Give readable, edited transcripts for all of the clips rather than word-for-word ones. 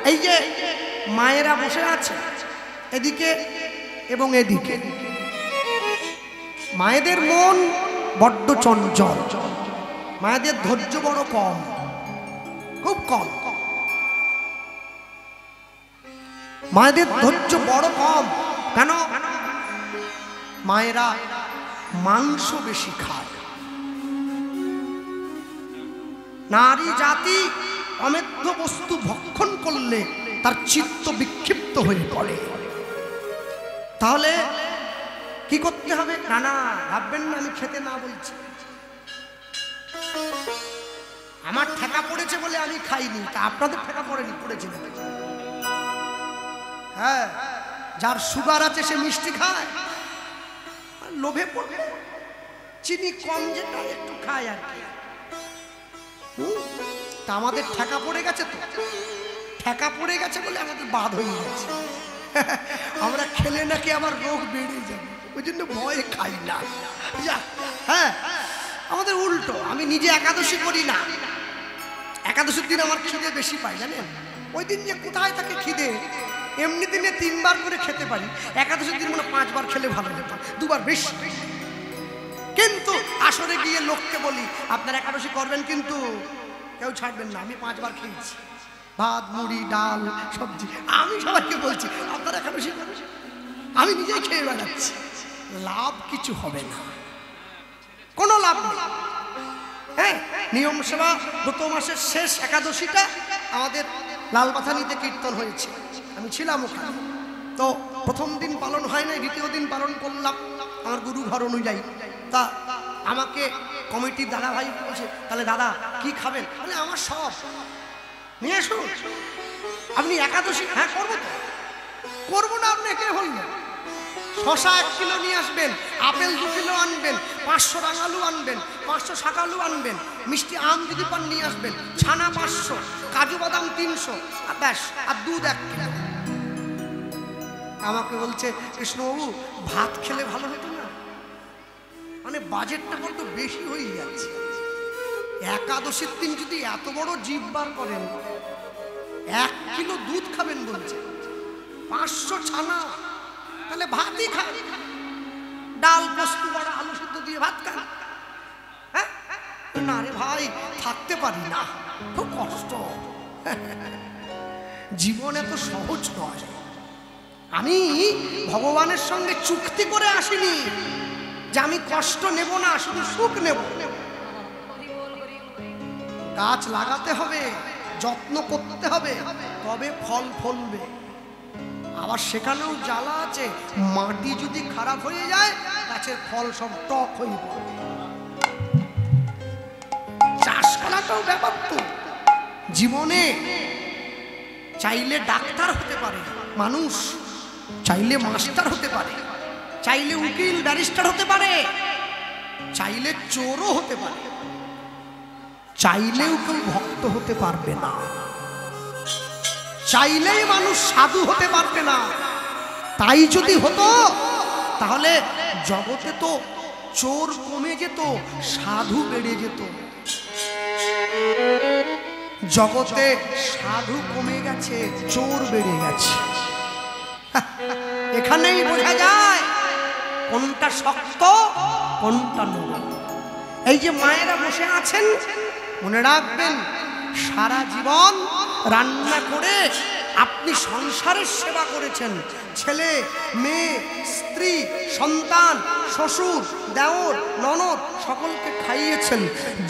এই যে মায়েরা বসে আছে এদিকে এবং এদিকে, মায়েদের মন বড্ড চঞ্চল, মায়েদের ধৈর্য বড় কম, খুব কম। মায়েদের ধৈর্য বড় কম। কেন? মায়েরা মাংস বেশি খায়। নারী জাতি অমেধ্য বস্তু ভক্ষণ করলে তার চিত্ত বিক্ষিপ্ত হয়ে পড়ে। তাহলে কি করতে হবে? না না, ভাববেন না আমি খেতে না বলছি। আমার ঠেকা পড়েছে বলে আমি খাইনি, তা আপনাদের ঠেকা পড়েনি, পড়েছে না? হ্যাঁ, যার সুগার আছে সে মিষ্টি খায়, লোভে পড়ে চিনি কম যেটা একটু খায় আর কি। তা আমাদের ঠেকা পড়ে গেছে, তো ঠেকা পড়ে গেছে বলে আমাদের বাদ হয়ে গেছে। আমরা খেলে নাকি আমার রোগ বেড়ে যাবে, ওই জন্য ভয়ে খাই না। হ্যাঁ, আমাদের উল্টো। আমি নিজে একাদশী করি না, একাদশীর দিন আমার খিদে বেশি পাই, জানেন? ওই দিন যে কোথায় থাকে খিদে, এমনি দিনে 3 বার করে খেতে পারি, একাদশীর দিন মানে 5 বার খেলে ভালো হতো, 2 বার বেশি। কিন্তু আসরে গিয়ে লোককে বলি আপনারা একাদশী করবেন, কিন্তু কেউ ছাড়বেন না। আমি 5 বার খেয়েছি, ভাত, মুড়ি, ডাল, সবজি। আমি সবাইকে বলছি আপনারা একাদশী করবেন, আমি নিজেই খেয়ে বেড়াচ্ছি। লাভ কিছু হবে না, কোনো লাভ নেই। হ্যাঁ, নিয়ম সেবা গত মাসের শেষ একাদশীটা আমাদের লালবাথানিতে কীর্তন হয়েছে, আমি ছিলাম ওখানে। তো প্রথম দিন পালন হয় নাই, দ্বিতীয় দিন পালন করলাম আমার গুরু ঘর অনুযায়ী। তা আমাকে কমিটির দাদা ভাই বলছে, তাহলে দাদা কি খাবেন? বলে আমার সব নিয়ে আসুন। আপনি একাদশী? হ্যাঁ করবো, তো করবো না আপনি কে হলেন? শশা 1 কিলো নিয়ে আসবেন, আপেল 2 কিলো আনবেন, 500 রাঙালু আনবেন, 500 শাকালু আনবেন, মিষ্টি আম যদি পান নিয়ে আসবেন, ছানা 500, কাজু বাদাম 300, ব্যাস, আর দুধ 1 কিলো। আমাকে বলছে কৃষ্ণবাবু ভাত খেলে ভালো হতো না, মানে বাজেটটা বড্ড বেশি হয়ে যাচ্ছে। একাদশীর দিন যদি এত বড় জিভ বার করেন, 1 কিলো দুধ খাবেন বলছে, 500 ছানা, তাহলে ভাতই খান, ডাল, পোস্ত, বড়া, আলু সিদ্ধ দিয়ে ভাত খান। হ্যাঁ, না রে ভাই, থাকতে পারি না, খুব কষ্ট। জীবন এত সহজ নয়। আমি ভগবানের সঙ্গে চুক্তি করে আসিনি যে আমি কষ্ট নেব না, শুধু সুখ নেব। গাছ লাগাতে হবে, যত্ন করতে হবে, তবে ফল ফলবে। আবার সেখানেও জ্বালা আছে, মাটি যদি খারাপ হয়ে যায় গাছের ফল সব টক হয়ে পড়বে। চাষ করাটাও ব্যাপার তো। জীবনে চাইলে ডাক্তার হতে পারে মানুষ, চাইলে মাস্টার হতে পারে, চাইলে উকিল ব্যারিস্টার হতে পারে, চাইলে চোরও হতে পারে, চাইলেও কেউ ভক্ত হতে পারবে না, চাইলেই মানুষ সাধু হতে পারবে না। তাই যদি হতো তাহলে জগতে তো চোর কমে যেত, সাধু বেড়ে যেত। জগতে সাধু কমে গেছে, চোর বেড়ে গেছে। এখানেই বোঝা যায় কোনটা শক্ত কোনটা নরম। এই যে মায়েরা বসে আছেন, মনে রাখবেন সারা জীবন রান্না করে আপনি সংসারের সেবা করেছেন, ছেলে মেয়ে, স্ত্রী, সন্তান, শ্বশুর, দেওর, ননদ সকলকে খাইয়েছেন।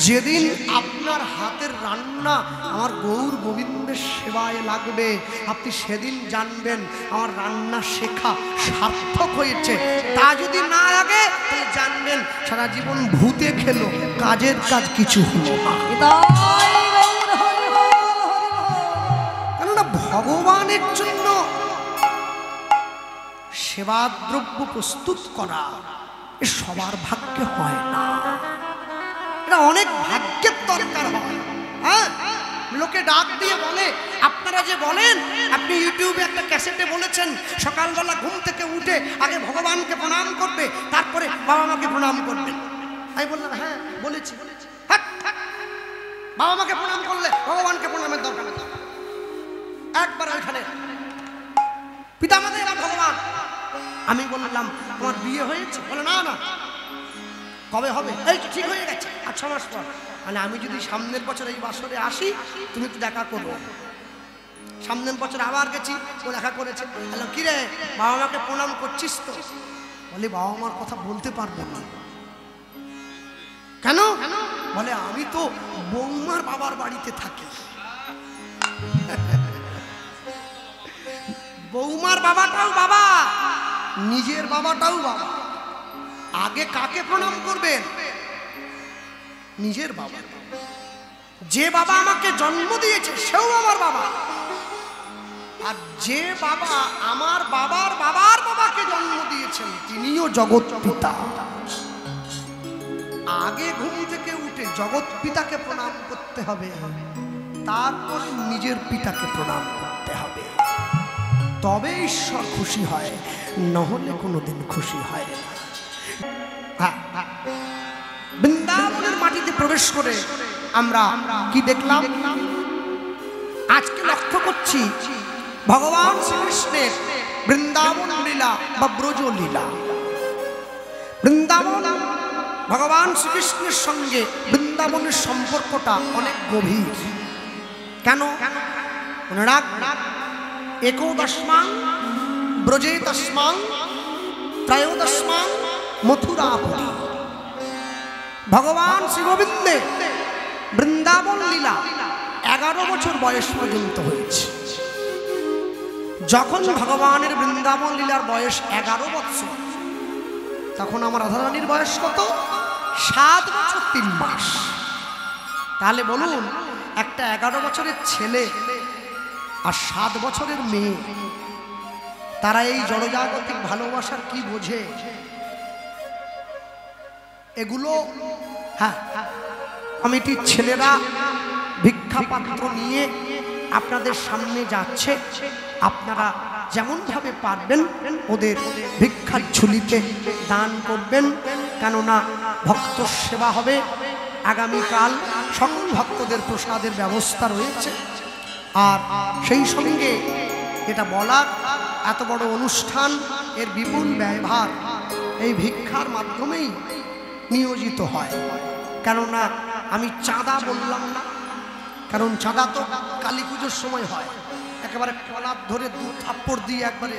যেদিন আপনার হাতের রান্না আমার গৌর গোবিন্দের সেবায় লাগবে, আপনি সেদিন জানবেন আমার রান্না শেখা সার্থক হয়েছে। তা যদি না লাগে তাহলে জানবেন সারা জীবন ভূতে খেলো, কাজের কাজ কিছু হলো না। কেননা ভগবানের জন্য সেবাদ্রব্য প্রস্তুত করা এ সবার ভাগ্যে হয় না, এটা অনেক ভাগ্যের দরকার হয়। হ্যাঁ, লোকে ডাক দিয়ে বলে, আপনারা যে বলেন, আপনি ইউটিউবে একটা ক্যাসেটে বলেছেন সকালবেলা ঘুম থেকে উঠে আগে ভগবানকে প্রণাম করবে, তারপরে বাবা মাকে প্রণাম করবে। আমি বললাম হ্যাঁ বলেছি। বাবা মাকে প্রণাম করলে ভগবানকে প্রণামের দরকার নেই। একবার ওইখানে পিতামাতা ভগবান। আমি বললাম তোমার বিয়ে হয়েছে? বলে না না। কবে হবে? এই ঠিক হয়ে গেছে 8 মাস পর। মানে আমি যদি সামনের বছর এই বছরে আসি তুমি একটু দেখা করবো। সামনের বছর আবার গেছি, ও দেখা করেছে। বললাম কি রে বাবা মাকে প্রণাম করছিস তো? বলে বাবা মার কথা বলতে পারবো না। কেন? বলে আমি তো বৌমার বাবার বাড়িতে থাকি। বৌমার বাবাটাও বাবা, নিজের বাবাটাও বাবা। আগে কাকে প্রণাম করবেন? নিজের বাবা। যে বাবা আমাকে জন্ম দিয়েছে সেও আমার বাবা, আর যে বাবা আমার বাবার বাবার বাবাকে জন্ম দিয়েছেন তিনিও জগৎ পিতা। আগে ঘুম থেকে উঠে জগৎ পিতাকে প্রণাম করতে হবে, তারপরে নিজের পিতাকে প্রণাম করতে হবে, তবে ঈশ্বর খুশি হয়, নহলে কোনোদিন খুশি হয় না। বৃন্দাবনের মাটিতে প্রবেশ করে আমরা কি দেখলাম? আজকে লক্ষ্য করছি ভগবান শ্রীকৃষ্ণের বৃন্দাবন লীলা বা ব্রজ লীলা। বৃন্দাবন ভগবান শ্রীকৃষ্ণের সঙ্গে বৃন্দাবনের সম্পর্কটা অনেক গভীর। কেন? একোদশমাং ব্রজে তস্মাং ত্রয়োদশমাং মথুরাপুরী। ভগবান শ্রী গোবিন্দে বৃন্দাবন লীলা 11 বছর বয়স পর্যন্ত হয়েছে। যখন ভগবানের বৃন্দাবন লীলার বয়স 11 বছর, তখন আমার রাধারানীর বয়স কত? 7 বছর 3 মাস। তাহলে বলুন, একটা 11 বছরের ছেলে আর 7 বছরের মেয়ে, তারা এই জড়জাগতিক ভালোবাসার কি বোঝে? এগুলো হ্যাঁ, কমিটির ছেলেরা ভিক্ষা পাত্র নিয়ে আপনাদের সামনে যাচ্ছে, আপনারা যেমন ভাবে পারবেন ওদের ভিক্ষার ঝুলিতে দান করবেন, কেননা ভক্ত সেবা হবে। আগামীকাল সকল ভক্তদের প্রসাদের ব্যবস্থা রয়েছে। আর সেই সঙ্গে এটা বলার, এত বড় অনুষ্ঠান, এর বিপুল ব্যয়ভার এই ভিক্ষার মাধ্যমেই নিয়োজিত হয়। কেননা আমি চাঁদা বললাম না, কারণ চাঁদা তো কালী পুজোর সময় হয়, একেবারে কলার ধরে 2 থাপ্পড় দিয়ে একবারে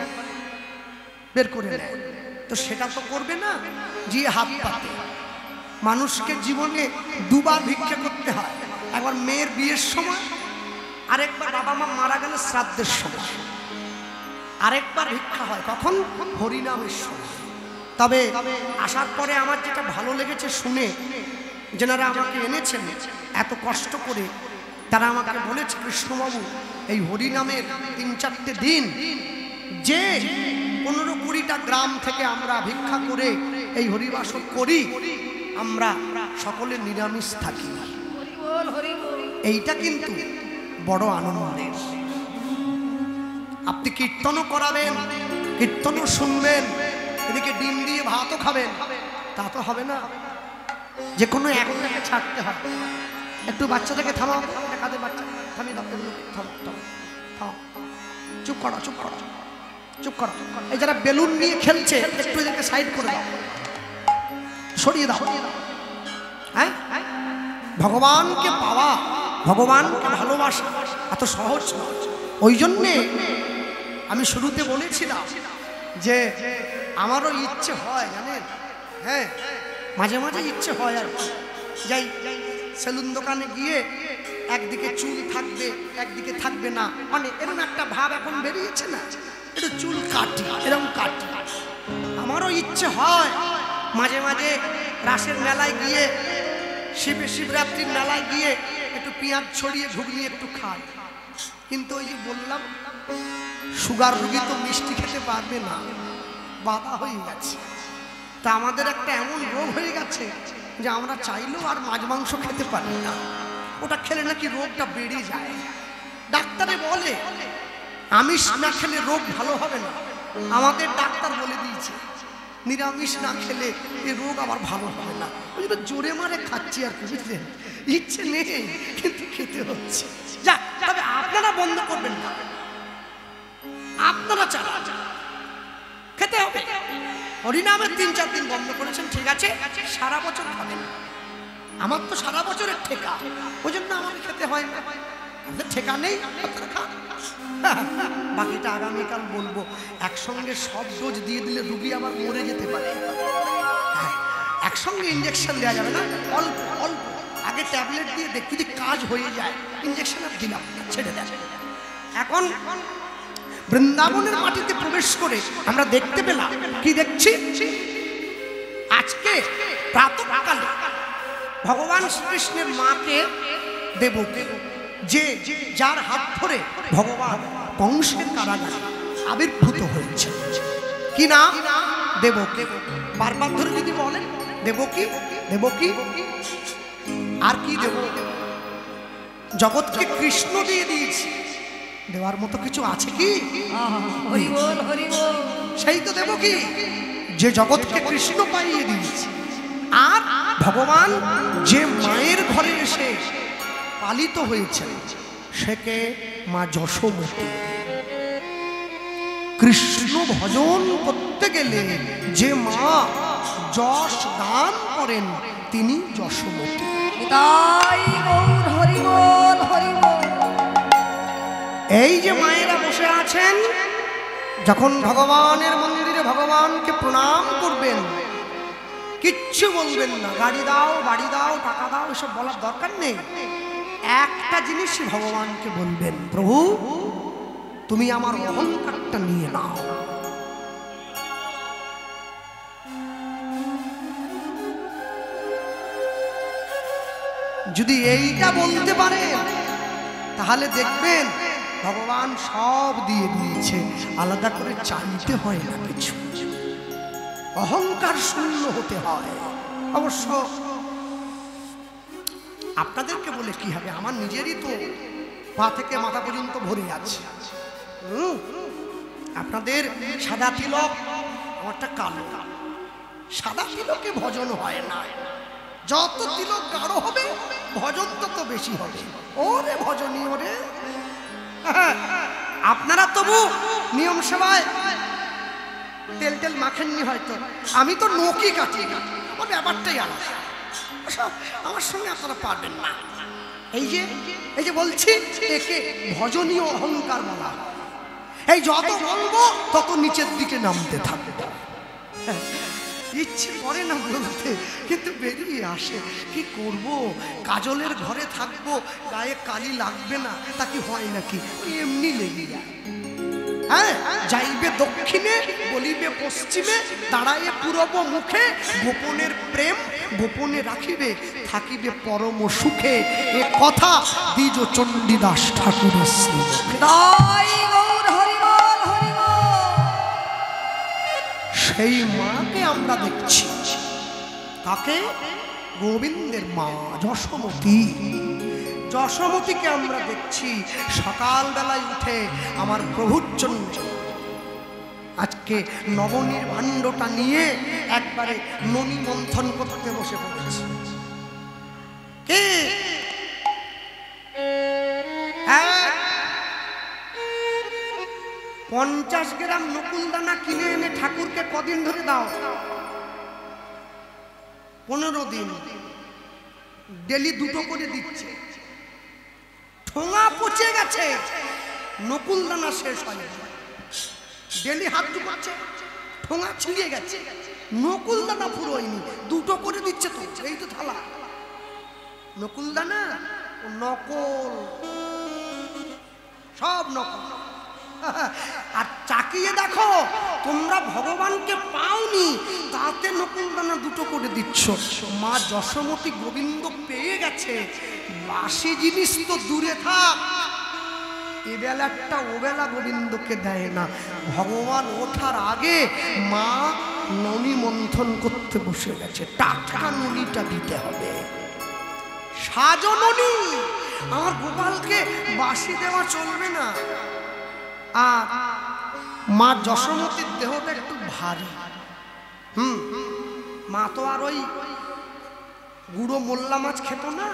বের করে নেয়। তো সেটা তো করবে না, যে হাত পাতে। মানুষকে জীবনে 2 বার ভিক্ষা করতে হয়, একবার মেয়ের বিয়ের সময়, আরেকবার বাবা মা মারা গেলে শ্রাদ্ধের সময়, আরেকবার ভিক্ষা হয় কখন? হরিনামের সময়। তবে আসার পরে আমার যেটা ভালো লেগেছে শুনে, যেনারা আমাকে এনেছেন এত কষ্ট করে, তারা আমাকে বলেছে, কৃষ্ণবাবু এই হরিনামের 3-4টে দিন যে 15-20টা গ্রাম থেকে আমরা ভিক্ষা করে এই হরিবাসন করি, আমরা সকলে নিরামিষ থাকি। এইটা কিন্তু বড় আনন্দের। আপনি কীর্তনও করাবেন, কীর্তনও শুনবেন, এদিকে ডিম দিয়ে ভাতও খাবেন, তা তো হবে না। যে কোনো একটাকে ছাড়তে হবে। একটু বাচ্চাটাকে থামাও, কাঁধে বাচ্চা থামিয়ে দাও, থামো থামো থামো, চুপ করো চুপ করো চুপ করো। এই যারা বেলুন নিয়ে খেলছে একটু এদেরকে সাইড করে দাও, সরিয়ে দাও। হ্যাঁ, ভগবানকে পাওয়া, ভগবানকে ভালোবাসা এত সহজ নয়। ওই জন্যে আমি শুরুতে বলেছিলাম যে আমারও ইচ্ছে হয়, জানেন, হ্যাঁ মাঝে মাঝে ইচ্ছে হয় আর যাই সেলুন দোকানে গিয়ে একদিকে চুল থাকবে একদিকে থাকবে না, মানে এরকম একটা ভাব এখন বেরিয়েছে না, একটু চুল কাটি, এরকম কাটি। আমারও ইচ্ছে হয় মাঝে মাঝে রাসের মেলায় গিয়ে, শিবরাত্রির মেলায় গিয়ে একটু পেঁয়াজ ছড়িয়ে ঘুগনি একটু খাই, কিন্তু ওই যে বললাম সুগার রোগী তো মিষ্টি খেতে পারবে না, বাধা হয়ে গেছে। তা আমাদের একটা এমন রোগ হয়ে গেছে যে আমরা চাইলেও আর মাছ মাংস খেতে পারি না, ওটা খেলে নাকি রোগটা বেড়ে যায়। ডাক্তারে বলে আমিষ না খেলে রোগ ভালো হবে না, আমাদের ডাক্তার বলে দিয়েছে নিরামিষ না খেলে এই রোগ আবার ভালো হবে না। ওই জন্য জোরে মারে খাচ্ছি আর কি, বুঝলেন, ইচ্ছে নেই কিন্তু খেতে হচ্ছে। যা, তবে আপনারা বন্ধ করবেন না, আপনারা চালান, খেতে হবে। হরিনামের ৩-৪ দিন বন্ধ করেছেন, ঠিক আছে, সারা বছর খাবেন। আমার তো সারা বছরের ঠেকা, ওই জন্য আমাকে খেতে হয় না। আপনাদের ঠেকা নেই, আপনারা খান। বাকিটা আগামীকাল বলবো। একসঙ্গে সব ডোজ দিয়ে দিলে রুগী আবার মরে যেতে পারে। একসঙ্গে ইঞ্জেকশন দেওয়া যাবে না, অল্প অল্প আগে ট্যাবলেট দিয়ে দেখ, যদি কাজ হয়ে যায় ইঞ্জেকশন আর দিলাম, ছেড়ে দেয়। এখন বৃন্দাবনের মাটিতে প্রবেশ করে আমরা দেখতে পেলাম, কি দেখছি, আজকে প্রাতঃকালে ভগবান শ্রীকৃষ্ণের মাকে দেবকী, যে যার হাত ধরে ভগবান কংসের কারাগারে আবির্ভূত হয়েছে, কি নাম, দেবকী। বারবার ধরে যদি বলেন দেবকী দেবকী, আর কি দেব, জগৎকে কৃষ্ণ দিয়ে দিয়েছি, দেওয়ার মতো কিছু আছে কি? হরি বল হরি বল। সেই তো দেবকী, যে জগৎকে কৃষ্ণ পাইয়ে দিয়েছে। আর ভগবান যে মায়ের ঘরে এসে পালিত হয়েছে, সেকে মা যশোমতী। কৃষ্ণ ভজন করতে গেলে যে মা যশ দান করেন, তিনি যশোমতী। তাই গৌর হরি বল হরি বল। এই যে মায়েরা বসে আছেন, যখন ভগবানের মন্দিরে ভগবানকে প্রণাম করবেন, কিচ্ছু বলবেন না, গাড়ি দাও, বাড়ি দাও, টাকা দাও, এসব বলার দরকার নেই। একটা জিনিস ভগবানকে বলবেন, প্রভু তুমি আমার অহংকারটা নিয়ে নাও। যদি এইটা বলতে পারেন, তাহলে দেখবেন ভগবান সব দিয়ে দিয়েছে, আলাদা করে চাইতে হয় না কিছু। অহংকার শূন্য হতে হয়। অবশ্য আপনাদেরকে বলে কি হবে, আমার নিজেরই তো পা থেকে মাথা পর্যন্ত ভরে আছে। আপনাদের সাদা তিলক, আমারটা কালো। সাদা তিলকে ভজন হয় না, যত তিলক গাঢ় হবে ভজন তত বেশি হবে। ওরে ভজনী ওরে। আপনারা তবু নিয়ম সেবায় তেল তেল মাখেননি হয়তো, আমি তো নকি কাটি, ও ব্যাপারটাই আলাদা। আমার সঙ্গে আপনারা পারবেন না। এই যে বলছি, একে ভজনীয় অহংকার বলা হয়। এই যত বলবো তত নিচের দিকে নামতে থাকবে। ইচ্ছে করে না বলতে, কিন্তু বেরিয়ে আসে। কি করব, কাজলের ঘরে থাকবো, গায়ে কালি লাগবে না, তা কি হয় নাকি? এমনি লেগে যায়। হ্যাঁ, যাইবে দক্ষিণে বলিবে পশ্চিমে, দাঁড়াইয়ে পূরব মুখে, গোপনের প্রেম গোপনে রাখিবে, থাকিবে পরম সুখে। এ কথা দ্বিজ চণ্ডীদাস ঠাকুরের শ্রীমুখে। সেই মাকে আমরা দেখছি। কাকে? গোবিন্দের মা যশোমতী। যশোমতীকে আমরা দেখছি সকালবেলায় উঠে আমার প্রভুর জন্য আজকে নবনির্ভাণ্ডটা নিয়ে একবারে ননি মন্থন করতে বসে পড়েছে। কে? 50 গ্রাম নকুল দানা কিনে এনে ঠাকুরকে কদিন ধরে দাও? 15 দিন। ডেলি 2টো করে দিচ্ছে। ঠোঙা পচে গেছে, নকুল দানা শেষ হয়। ডেলি হাত ঢুকাচ্ছে, ঠোঙা ছিঁড়ে গেছে, নকুল দানা পুরোয়নি, 2টো করে দিচ্ছে। তো এই তো থালা নকুল দানা, নকল, সব নকল। আর চাকিয়ে দেখো, তোমরা ভগবানকে পাওনি, তাতে নকুল দানা 2টো করে দিচ্ছ। মা যশোমতী গোবিন্দ পেয়ে গেছে। বাসি জিনিস তো দূরে থাক, এবেলাটা ওবেলা গোবিন্দকে দেয় না। ভগবান ওঠার আগে মা ননি মন্থন করতে বসে গেছে। টাটকা ননিটা দিতে হবে, সাজো ননি। আমার গোপালকে বাসি দেওয়া চলবে না। আর মা যশোমতীর দেহটা একটু ভারী। মা তো আর ওই গুঁড়ো মোল্লা মাছ খেত না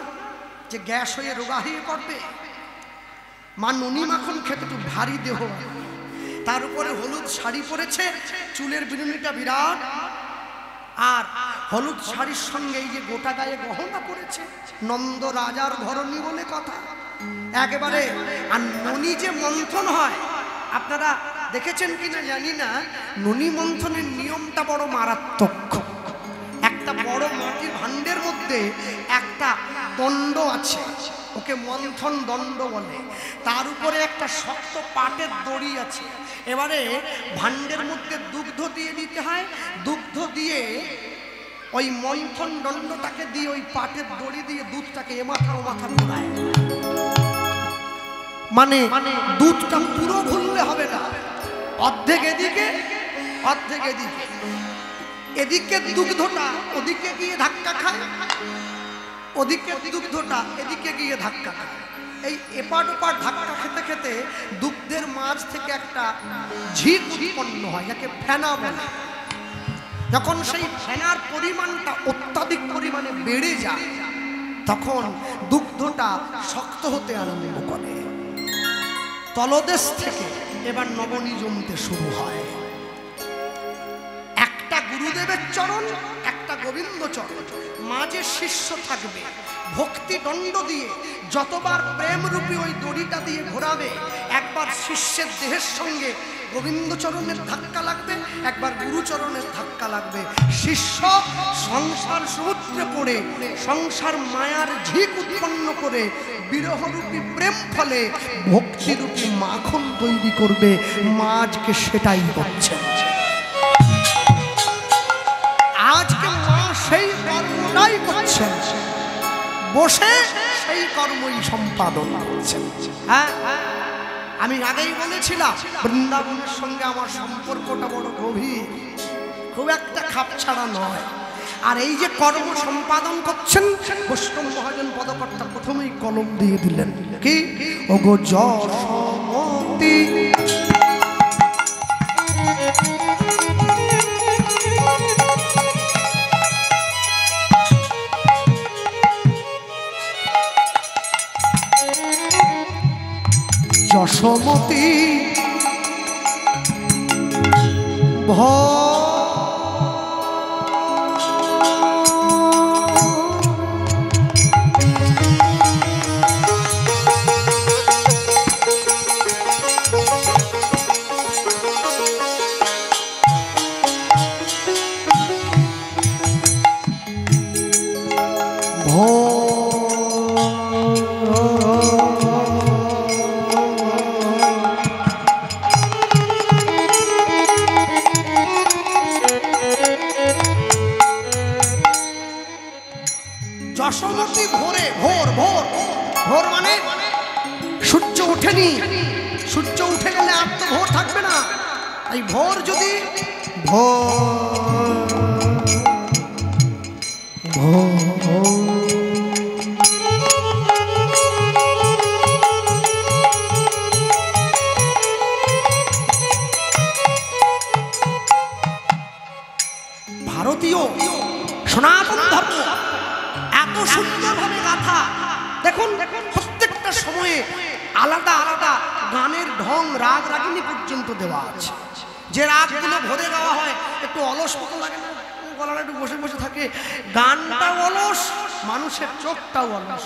যে গ্যাস হয়ে রোগা হয়ে পড়বে। মা ননি মাখন খেতে, একটু ভারী দেহ। তার উপরে হলুদ শাড়ি পরেছে, চুলের বিনুনিটা বিরাট, আর হলুদ শাড়ির সঙ্গে এই যে গোটা গায়ে গহনা পরেছে, নন্দ রাজার ধরনী বলে কথা একেবারে। আর ননি যে মন্থন হয়, আপনারা দেখেছেন কিনা জানি না, ননি মন্থনের নিয়মটা বড় মারাত্মক। একটা বড় মাটির ভাণ্ডের মধ্যে একটা দণ্ড আছে, ওকে মন্থন দণ্ড বলে, তার উপরে একটা শক্ত পাটের দড়ি আছে। এবারে ভাণ্ডের মধ্যে দুগ্ধ দিয়ে দিতে হয়, দুগ্ধ দিয়ে ওই মন্থন দণ্ডটাকে দিয়ে ওই পাটের দড়ি দিয়ে দুধটাকে এ মাথা ও মাথা ঘোরায়। মানে দুধটা পুরো ভুললে হবে না, অর্ধেক এদিকে অর্ধেক এদিকে, এদিকে দুগ্ধটা ওদিকে গিয়ে ধাক্কা খায়, ওদিকে দুগ্ধটা এদিকে গিয়ে ধাক্কা খায়। এই এপাট ওপাট ধাক্কা খেতে খেতে দুগ্ধের মাঝ থেকে একটা ঝিক উৎপন্ন হয়, যাকে ফেনা বলে। যখন সেই ফেনার পরিমাণটা অত্যাধিক পরিমাণে বেড়ে যায়, তখন দুগ্ধটা শক্ত হতে আরম্ভ করে। তলদেশ থেকে এবার নবনী জমতে শুরু হয়। একটা গুরুদেবের চরণ, একটা গোবিন্দ চরণ, মাঝে শিষ্য থাকবে। ভক্তি দণ্ড দিয়ে যতবার প্রেমরূপী ওই দড়িটা দিয়ে ঘোরাবে, একবার শিষ্যের দেহের সঙ্গে গোবিন্দ চরণের ধাক্কা লাগবে, একবার গুরুচরণের ধাক্কা লাগবে। শিষ্য সংসার সমুদ্রে পড়ে সংসার মায়ার ঝিক উৎপন্ন করে বিরহরূপী প্রেম ফলে ভক্তিরূপী মাখন তৈরি করবে। মা আজকে সেটাই করছে। আজকে মা সেই কর্মটাই করছেন, বসে সেই কর্মই সম্পাদন করছেন। হ্যাঁ, আমি আগেই বলেছিলাম বৃন্দাবনের সঙ্গে আমার সম্পর্কটা বড় গভীর, খুব একটা খাপ ছাড়া নয়। আর এই যে কর্ম সম্পাদন করছেন, বৈষ্ণব মহাজন পদকর্তা প্রথমেই কলম দিয়ে দিলেন, কি ওগো যশোমতী যশোমতী যশোমতী ভোরে, ভোর ভোর ভোর মানে সূর্য ওঠেনি, সূর্য উঠে গেলে আর তো ভোর থাকবে না। এই ভোর যদি ভোর ভোর ভারতীয় সনাতন ধর্ম এত সুন্দরভাবে গাথা। দেখুন প্রত্যেকটা সময়ে আলাদা আলাদা গানের ঢং, রাগ রাগিনী পর্যন্ত দেওয়া আছে। যে রাগগুলো ভোরে গাওয়া হয় একটু অলস মতো লাগে না, গলাটা একটু বসে বসে থাকে, গানটাও অলস, মানুষের চোখটাও অলস।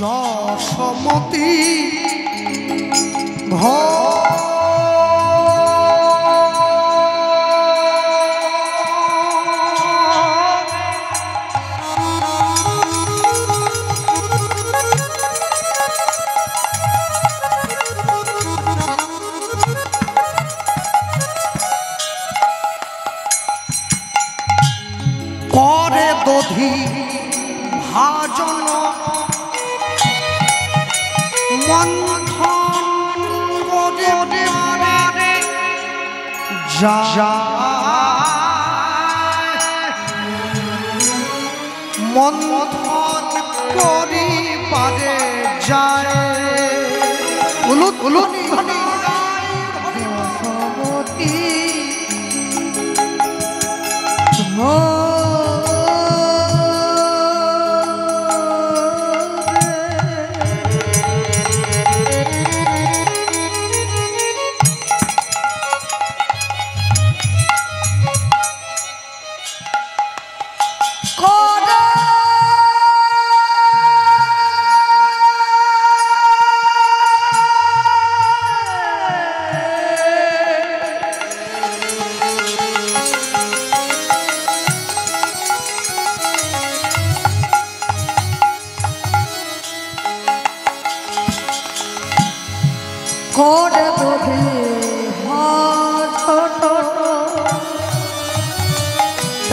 যশোমতী অধি ভাজন মন্থন করে মন্থন করিবারে যায় উলুত উলুত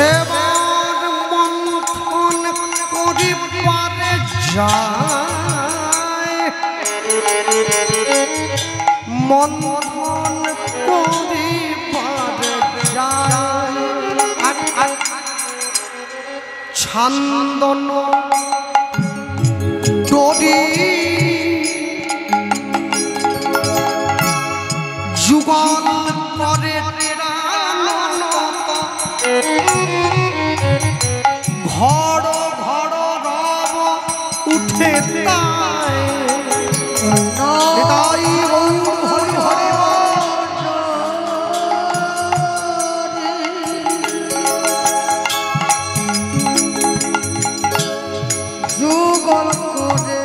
এবার মন্থন করিবারে যায় মন্থন করিবারে যায় ছান্দন ডরি যুগল করে ঘর ঘর রব উঠে তাই হরি হরি যুগল করে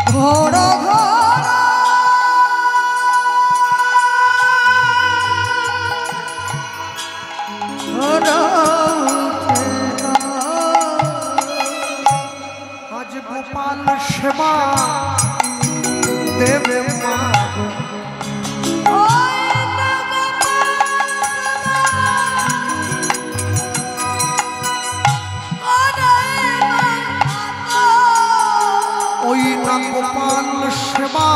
ঘর ঘর আজ গোপাল সেবা দেবে মা ওই না গোপাল সেবা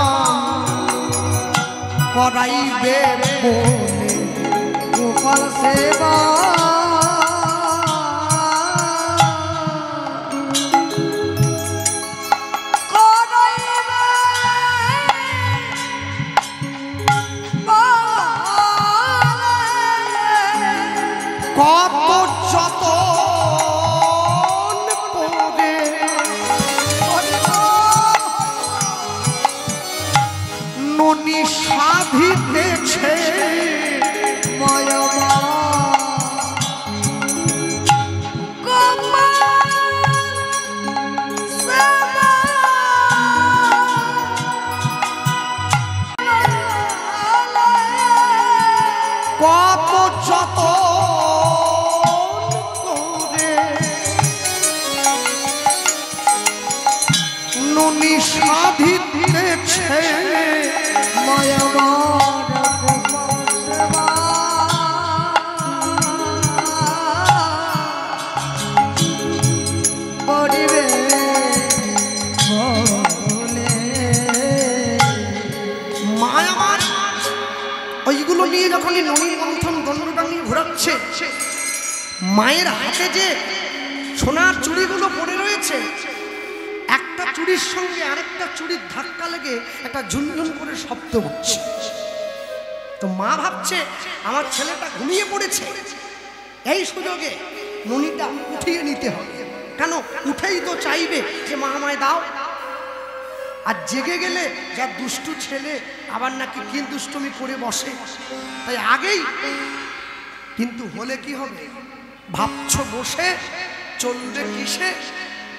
করাইবে বলে গোপাল সেবা কত যত করে ননি সাধিতেছে কত যত করে ননি সাধিতেছে ওইগুলো নিয়ে যখন ননীর মন্থন দণ্ডটা নিয়ে ঘোরাচ্ছে মায়ের হাতে যে সোনার চুড়িগুলো পড়ে রয়েছে একটা চুড়ির সঙ্গে আরেকটা চুড়ির ধাক্কা লেগে একটা ঝুনঝুন করে শব্দ হচ্ছে তো মা ভাবছে আমার ছেলেটা ঘুমিয়ে পড়েছে এই সুযোগে ননীটা উঠিয়ে নিতে হবে কেন উঠেই তো চাইবে যে মা আমায় দাও আর জেগে গেলে যা দুষ্টু ছেলে আবার নাকি কি দুষ্টুমি করে বসে তাই আগেই কিন্তু হলে কি হবে ভাবছো বসে চলবে কিসে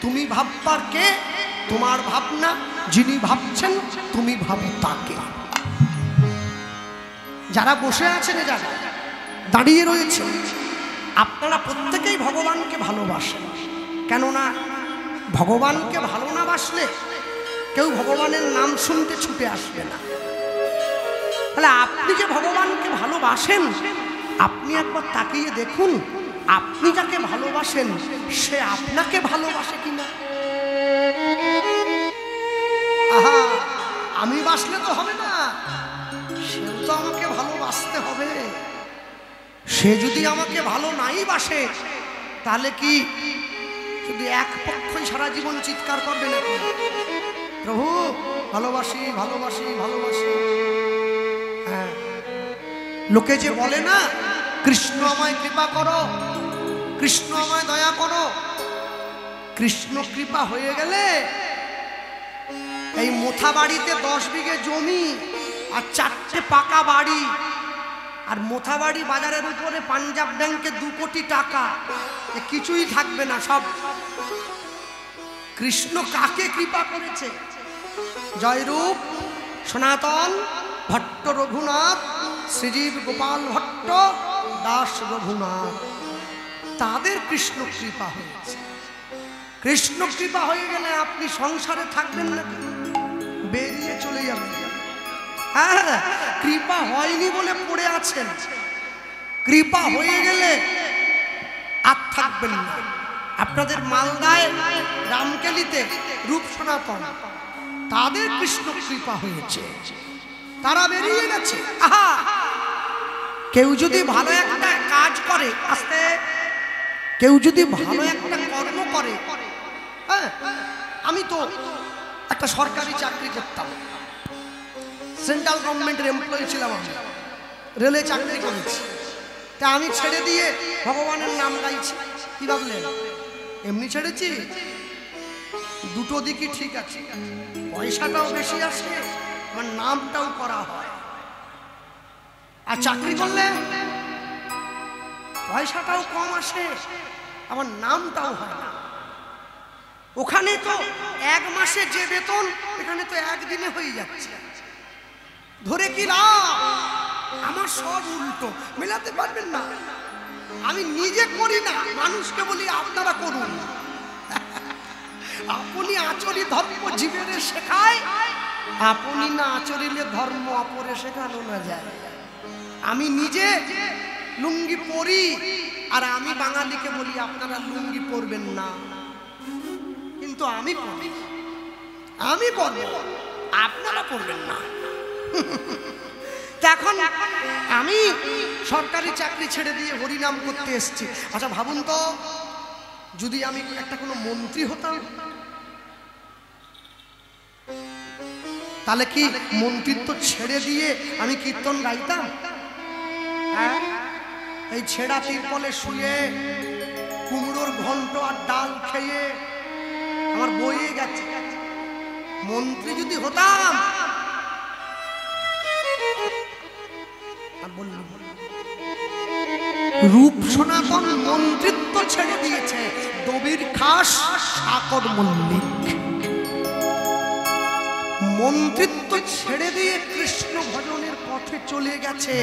তুমি ভাববার কে তোমার ভাবনা যিনি ভাবছেন তুমি ভাবো তাকে যারা বসে আছেন যারা দাঁড়িয়ে রয়েছে আপনারা প্রত্যেকেই ভগবানকে ভালোবাসেন কেননা ভগবানকে ভালো না বাসলে কেউ ভগবানের নাম শুনতে ছুটে আসবে না। তাহলে আপনি যে ভগবানকে ভালোবাসেন, আপনি একবার তাকিয়ে দেখুন, আপনি যাকে ভালোবাসেন সে আপনাকে ভালোবাসে কিনা। আহা, আমি বাসলে তো হবে না, সেও তো আমাকে ভালোবাসতে হবে। সে যদি আমাকে ভালো নাই বাসে, তাহলে কি শুধু এক পক্ষই সারা জীবন চিৎকার করবে নাকি, প্রভু ভালোবাসি ভালোবাসি ভালোবাসি? হ্যাঁ, লোকে যে বলে না, কৃষ্ণ আমায় কৃপা করো, কৃষ্ণ আমায় দয়া করো। কৃষ্ণ কৃপা হয়ে গেলে এই মোথা বাড়িতে 10 বিঘে জমি আর 4টে পাকা বাড়ি, আর মোথাবাড়ি বাজারের উপরে পাঞ্জাব ব্যাংকে 2 কোটি টাকা, কিছুই থাকবে না সব। কৃষ্ণ কাকে কৃপা করেছে? জয়রূপ, সনাতন, ভট্ট রঘুনাথ, শ্রীজীব গোপাল ভট্ট, দাস রঘুনাথ, তাদের কৃষ্ণ কৃপা হয়েছে। কৃষ্ণ কৃপা হয়ে গেলে আপনি সংসারে থাকবেন না, বেরিয়ে চলে যাবেন। হ্যাঁ, কৃপা হয়নি বলে পড়ে আছেন, কৃপা হয়ে গেলে আর থাকবেন না। আপনাদের মালদায় রামকেলিতে রূপ সনাতন, তাদের কৃষ্ণ কৃপা হয়েছে, তারা বেরিয়ে গেছে। আহা, কেউ যদি ভালো একটা কাজ করে, আস্তে, কেউ যদি ভালো একটা কর্ম করে, হ্যাঁ, আমি তো একটা সরকারি চাকরি করতাম, সেন্ট্রাল গভর্নমেন্টের এমপ্লয়ি ছিলাম, আমি রেলে চাকরি করেছি। তা আমি ছেড়ে দিয়ে ভগবানের নাম গাইছি। কি ভাবলেন এমনি ছেড়েছি? দুটো দিকই ঠিক আছে, পয়সাটাও বেশি আসে, আমার নামটাও করা হয়। আর চাকরি করলে পয়সাটাও কম আসে, আমার নামটাও হয় না। ওখানে তো 1 মাসে যে বেতন, এখানে তো 1 দিনে হয়ে যাচ্ছে। ধরে কি লাভ? আমার সব উল্টো, মেলাতে পারবেন না। আমি নিজে করি না, মানুষকে বলি আপনারা করুন। আপনি আচরি ধর্ম জীবনে শেখায়, আপনি না আচরিলে ধর্ম অপরে শেখানো না যায়। আমি নিজে লুঙ্গি পরি, আর আমি বাঙালিকে বলি আপনারা লুঙ্গি পরবেন না, কিন্তু আমি পরি, আমি পরব, আপনারা পরবেন না। এখন আমি সরকারি চাকরি ছেড়ে দিয়ে হরিনাম করতে এসেছি। আচ্ছা ভাবুন তো, যদি আমি একটা কোনো মন্ত্রী হতাম, তাহলে কি মন্ত্রিত্ব ছেড়ে দিয়ে আমি কীর্তন গাইতাম? হ্যাঁ, এই ছেঁড়া তিরপলে শুয়ে কুমড়োর ঘন্ট আর ডাল খেয়ে আমার বইয়ে গেছে। মন্ত্রী যদি হতাম, রূপ সনাতন মন্ত্রিত্ব ছেড়ে দিয়েছে, দবির খাস সাকর মল্লিক মন্ত্রিত্ব ছেড়ে দিয়ে কৃষ্ণ ভজনের পথে চলে গেছে।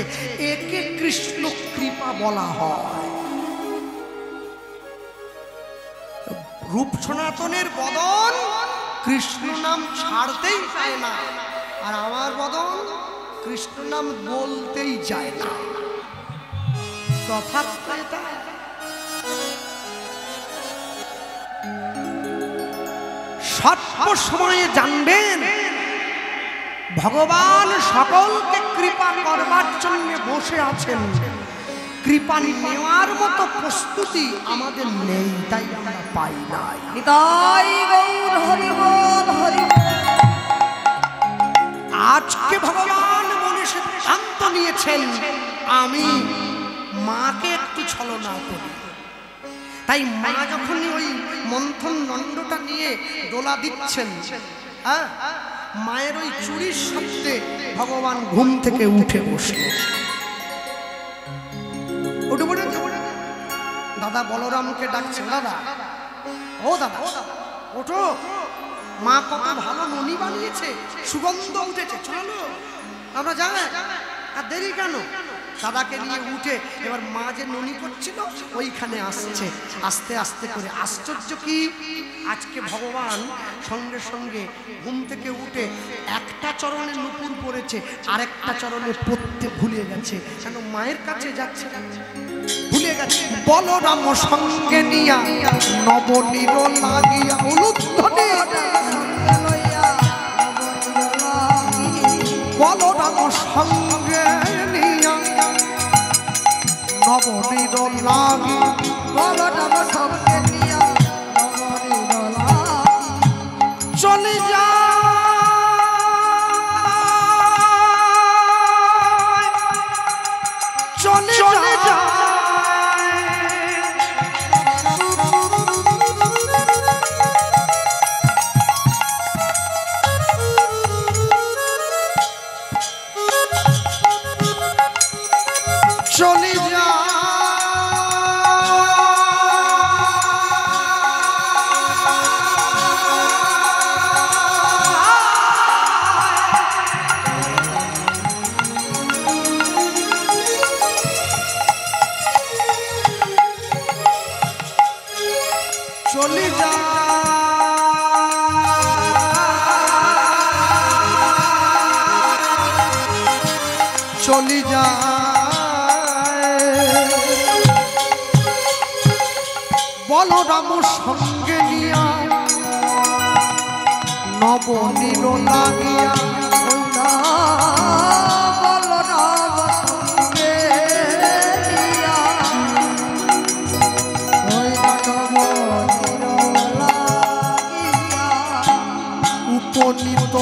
একে কৃষ্ণ কৃপা বলা হয়। রূপ সনাতনের বদন কৃষ্ণ নাম ছাড়তেই চায় না, আর আমার বদন কৃষ্ণ নাম বলতেই চায় না। তফাৎ এটা। সর্ব সময়ে জানবেন, ভগবান সকলকে কৃপা করবার জন্য বসে আছেন, কৃপা নেওয়ার মতো প্রস্তুতি আমাদের নেই, তাই আমরা পাই নাই। নিতাই গৌর হরি বল হরি। আজকে ভগবান মনে সিদ্ধান্ত নিয়েছেন, আমি মাকে একটু ছলনা করি। তাই মা যখনই ওই মন্থন দণ্ডটা নিয়ে দোলা দিচ্ছেন, হ্যাঁ, মায়ের ওই চুরির শব্দে ভগবান ঘুম থেকে উঠে বসলেন। উঠে পড়ে দাদা বলরামকে ডাকছে, দাদা, ও দাদা ওঠো, মা কত ভালো মণি বানিয়েছে, সুগন্ধ উঠেছে, চলো আমরা যাই। আর দেরি কেন? দাদাকে নিয়ে উঠে এবার মা যে ননি করছিল ওইখানে আসছে, আস্তে আস্তে করে। আশ্চর্য কি, আজকে ভগবান সঙ্গে সঙ্গে ঘুম থেকে উঠে একটা চরণে নুপুর পড়েছে, আরেকটা চরণে পড়তে ভুলে গেছে। কেন? মায়ের কাছে যাচ্ছে, ভুলে গেছে। বলরাম সঙ্গে নিয়া নবনীর লাগিয়া উলুধ্বনি, বলরাম সঙ্গে নিয়া নবনীর লাগিয়া, বলরাম সঙ্গে নিয়া নবনীর লাগিয়া চলে যা চলে যা চলে যা চলে যা চলে যা বলরাম সঙ্গে নিয়া নবনীর লাগিয়া, বলরাম সঙ্গে নিয়া নবনীর লাগিয়া উপনীত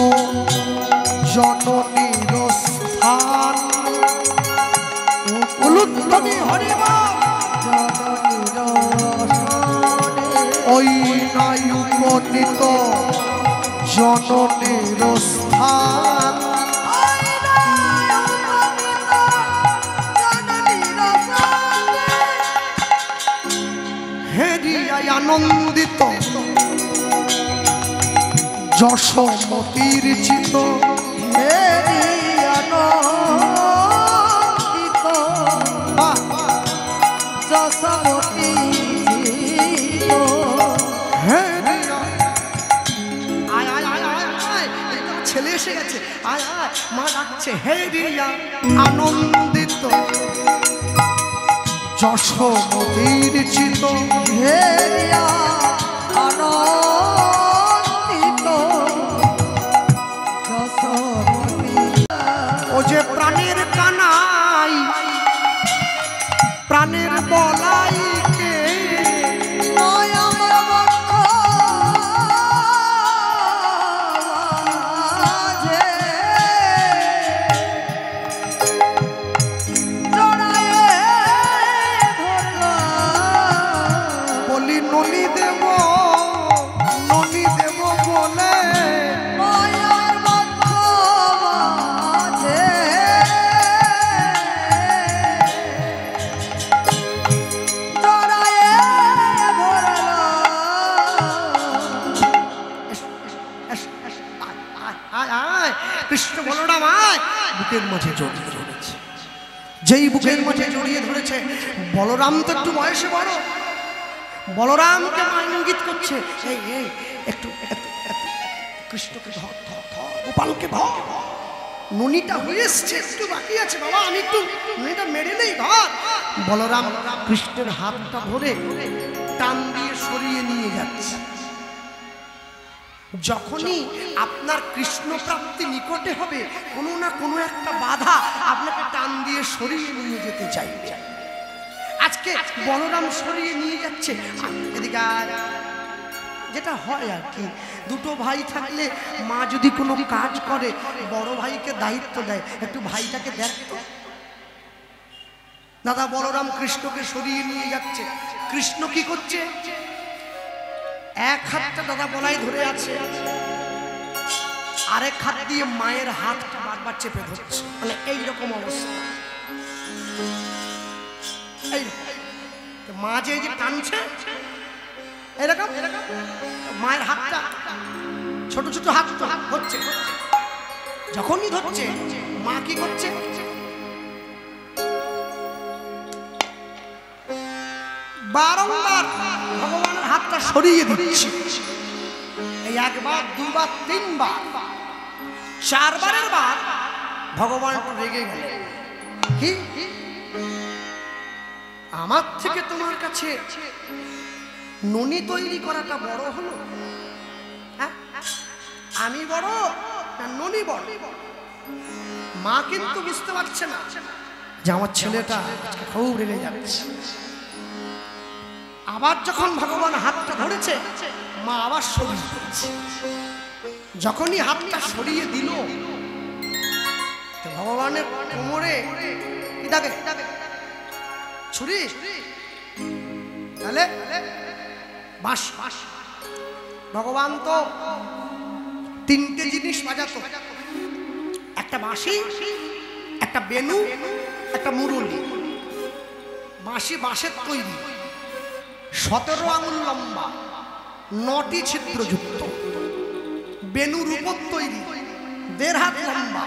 জননীর স্থান। উলুধ্বনি হরিবল, ওই নাই উপনীত জননীর স্থান। হেরিয়ায় আনন্দিত যশোমতির চিত, ছেলে এসে গেছে, আয় আয়, মা ডাকছে। হেরিয়া আনন্দিত যশোমতির চিত, হেরিয়া আনন্দিত যশোমতি। ও যে প্রাণের কানাই, প্রাণের বলাইকে বলি ননি দেব, ননি দেব বলে কৃষ্ণ বলরাম আয়, বুকের মাঝে জড়িয়ে ধরেছে। যেই বুকের মাঝে জড়িয়ে ধরেছে, বলরাম তো একটু বয়সে বড়, বলরামকে মা ইঙ্গিত করছে, এই এই একটু একটু একটু কৃষ্ণকে ধর ধর ধর, গোপালকে ধর, ননিটা হয়ে এসছে, একটু বাকি আছে বাবা, আমি একটু ননিটা মেরে নেই, ধর। বলরাম কৃষ্ণের হাতটা ধরে টান দিয়ে সরিয়ে নিয়ে যাচ্ছে। যখনই আপনার কৃষ্ণ প্রাপ্তি নিকটে হবে, কোনো না কোনো একটা বাধা আপনাকে টান দিয়ে সরিয়ে নিয়ে যেতে চাইবে। আজকে বলরাম সরিয়ে নিয়ে যাচ্ছে, এদিকে যেটা হয় আর কি, দুটো ভাই থাকলে মা যদি কোনো কাজ করে বড় ভাইকে দায়িত্ব দেয়, একটু ভাইটাকে দেখতো। দাদা বলরাম কৃষ্ণকে সরিয়ে নিয়ে যাচ্ছে, কৃষ্ণ কি করছে? এক হাতটা দাদা বলাই ধরে আছে, আরেক হাত দিয়ে মায়ের হাতটা বারবার চেপে ধরছে, মানে এইরকম অবস্থা। মা যে টানছে এরকম, মায়ের হাতটা ছোট ছোট হাত হচ্ছে, যখনই ধরছে মা কি করছে? বারংবার ভগবানের হাতটা সরিয়ে দিচ্ছি। এই একবার, দুবার, তিনবার, চারবারের বার ভগবান রেগে গেলেন। কি আমার থেকে তোমার কাছে ননি তৈরি করাটা বড় হলো? আমি বড় না ননি বড়? মা কিন্তু বুঝতে পারছে না যে আমার ছেলেটা খুব রেগে যাচ্ছে। আবার যখন ভগবান হাতটা ধরেছে, মা আবার সরিয়ে দিয়েছে। যখনই হাতটা সরিয়ে দিল, ভগবানের কোমরে কি থাকে? ছুরি, তাহলে বাঁশ। ভগবান তো তিনটে জিনিস বাজাতো, একটা বাঁশি, একটা বেনু, একটা মুরলি। বাঁশি বাঁশের তৈরি, 17 আঙুল লম্বা, 9টি ছিদ্রযুক্ত। বেনু রূপোর তৈরি, 1.5 হাত লম্বা,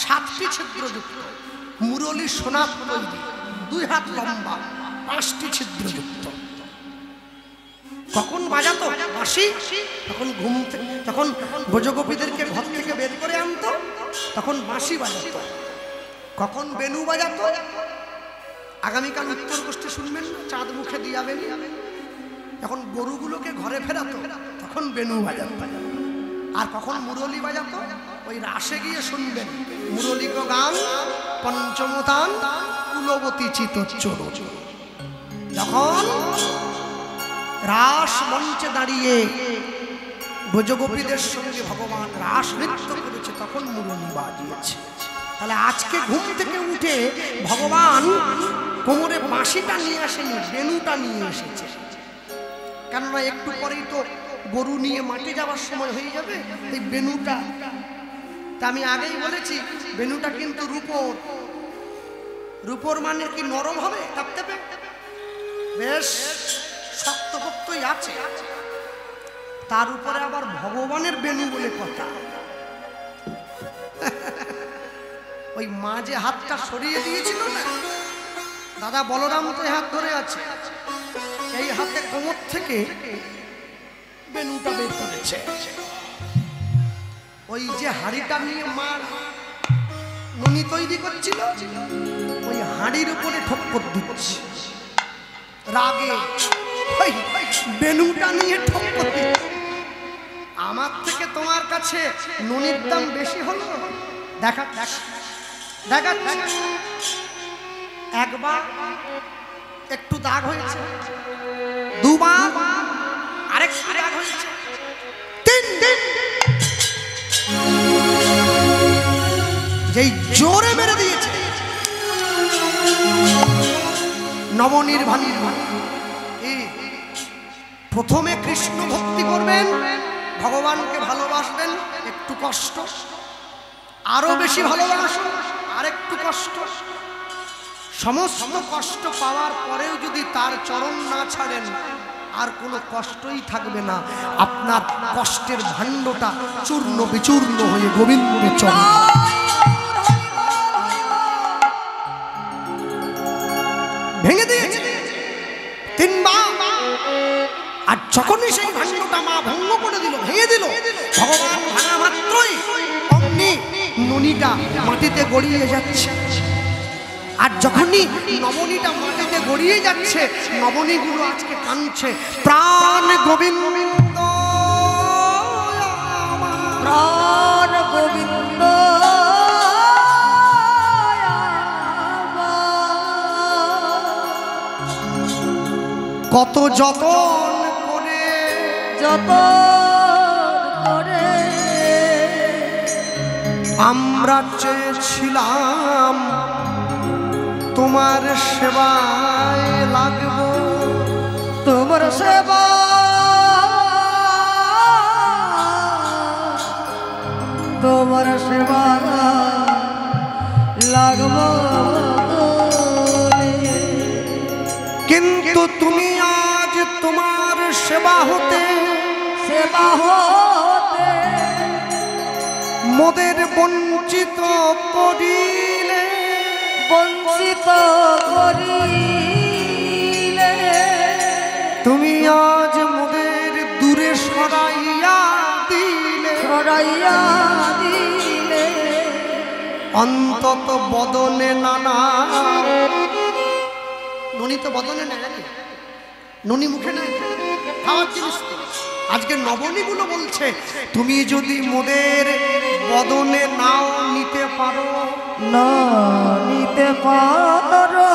7টি ছিদ্রযুক্ত। মুরলি সোনার তৈরি, 2 হাত লম্বা, 5টি ছিদ্রযুক্ত। কখন বাজাতো বাঁশি? তখন ঘুম থেকে, তখন ব্রজগোপীদেরকে ঘর থেকে বের করে আনতো, তখন বাঁশি বাজাতো। কখন বেনু বাজাতো? আগামীকাল উত্তর গোষ্ঠী শুনবেন না, চাঁদ মুখে দিয়াবেন, যখন গরুগুলোকে ঘরে ফেরাতো তখন বেনু বাজাতো। আর কখন মুরলি বাজাতো? ওই রাসে গিয়ে শুনবেন, মুরলি গান পঞ্চমতান কুলবতী চিতচ্চর। যখন রাস মঞ্চে দাঁড়িয়ে ব্রজগোপীদের সঙ্গে ভগবান রাস নৃত্য করেছে, তখন মুরলি বাজিয়েছে। তাহলে আজকে ঘুম থেকে উঠে ভগবান কোমরে বাঁশিটা নিয়ে আসেনি, বেনুটা নিয়ে এসেছে। কেননা একটু পরেই তো গরু নিয়ে মাঠে যাওয়ার সময় হয়ে যাবে, এই বেনুটা। তা আমি আগেই বলেছি, বেনুটা কিন্তু রূপোর। রূপোর মানে কি নরম হবে? তাপতেপে বেশ শক্তপোক্তই আছে। তার উপরে আবার ভগবানের বেনু বলে কথা। ওই মা যে হাতটা সরিয়ে দিয়েছিল না, দাদা বলরাম তো হাত ধরে আছে, এই হাতে কোমর থেকে বেনুটা বের করেছে। ওই যে হাড়িটা নিয়ে মা ননি তৈরি করছিল, ওই হাড়ির উপরে ঠক্কর দিচ্ছে রাগে, ওই বেনুটা নিয়ে ঠক্কর দিচ্ছে। আমার থেকে তোমার কাছে ননির দাম বেশি হলো? দেখা দেখা দেখা, একবার একটু দাগ হয়েছে, দুবার আরেক দাগ হয়েছে, 3 দিন যেই জোরে মেরে দিয়েছে। নবনির্বাণী প্রথমে কৃষ্ণ ভক্তি করবেন, ভগবানকে ভালোবাসবেন, একটু কষ্ট, আরো বেশি ভালোবাসুন, আরেকটু কষ্ট। সমস্ত কষ্ট পাওয়ার পরেও যদি তার চরণ না ছাড়েন, আর কোনো কষ্টই থাকবে না। আপনার কষ্টের ভাণ্ডটা চূর্ণ বিচূর্ণ হয়ে গোবিন্দ চরণ ভেঙে দিয়েছে 3 বার। আর যখনই সেই ভাণ্ডটা মা ভঙ্গ করে দিল, ভেঙে দিল, ভগবান ভাঙা মাত্রই অগ্নি ননিটা মাটিতে গড়িয়ে যাচ্ছে। আর যখনই নবনীটা মাটিতে গড়িয়ে যাচ্ছে, নবনীগুলো আজকে কাঁদছে, প্রাণ গোবিন্দ, প্রাণ গোবিন্দ, কত যতন করে, আমরা চেয়েছিলাম তোমার সেবায় লাগব, তোমার সেবা, তোমার সেবা লাগব। কিন্তু তুমি আজ তোমার সেবা হতে মোদের বঞ্চিত করিলে, তুমি আজ মোদের দূরে সরাইয়া দিলে, সরাইয়া দিলে অন্তত বদনে নানা। ননি তো বদনে নেই, ননি মুখে নেই, খাওয়ার জিনিস তো। আজকে নবনীগুলো বলছে তুমি যদি মোদের বদনে নাও নিতে পারো, না নিতে পারো